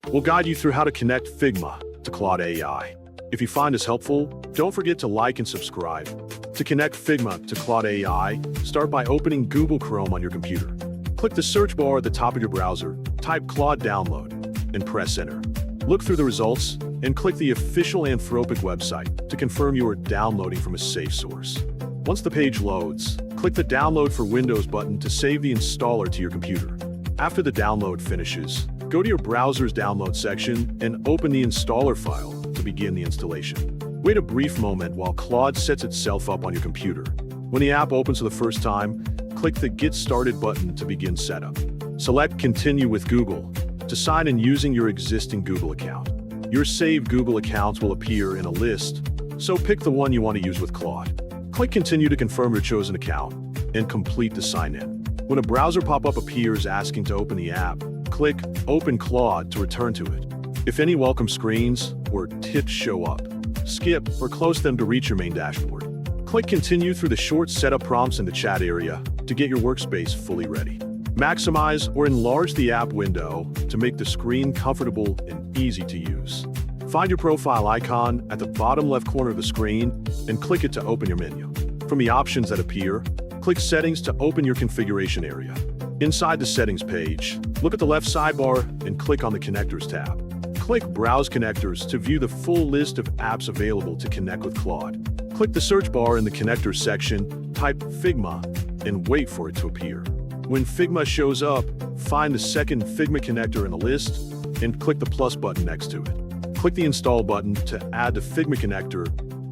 we'll guide you through how to connect Figma to Claude AI. If you find this helpful, don't forget to like and subscribe. To connect Figma to Claude AI, start by opening Google Chrome on your computer. Click the search bar at the top of your browser, type Claude download, and press enter. Look through the results and click the official Anthropic website to confirm you are downloading from a safe source. Once the page loads, click the Download for Windows button to save the installer to your computer. After the download finishes, go to your browser's download section and open the installer file to begin the installation. Wait a brief moment while Claude sets itself up on your computer. When the app opens for the first time, click the Get Started button to begin setup. Select Continue with Google to sign in using your existing Google account. Your saved Google accounts will appear in a list, so pick the one you want to use with Claude. Click Continue to confirm your chosen account and complete the sign-in. When a browser pop-up appears asking to open the app, click Open Claude to return to it. If any welcome screens or tips show up, skip or close them to reach your main dashboard. Click Continue through the short setup prompts in the chat area to get your workspace fully ready. Maximize or enlarge the app window to make the screen comfortable and easy to use. Find your profile icon at the bottom left corner of the screen and click it to open your menu. From the options that appear, click Settings to open your configuration area. Inside the Settings page, look at the left sidebar and click on the Connectors tab. Click Browse Connectors to view the full list of apps available to connect with Claude. Click the search bar in the Connectors section, type Figma, and wait for it to appear. When Figma shows up, find the second Figma connector in the list and click the plus button next to it. Click the Install button to add the Figma connector,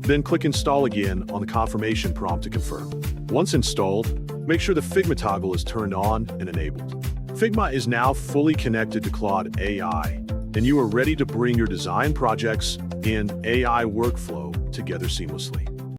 then click Install again on the confirmation prompt to confirm. Once installed, make sure the Figma toggle is turned on and enabled. Figma is now fully connected to Claude AI, and you are ready to bring your design projects and AI workflow together seamlessly.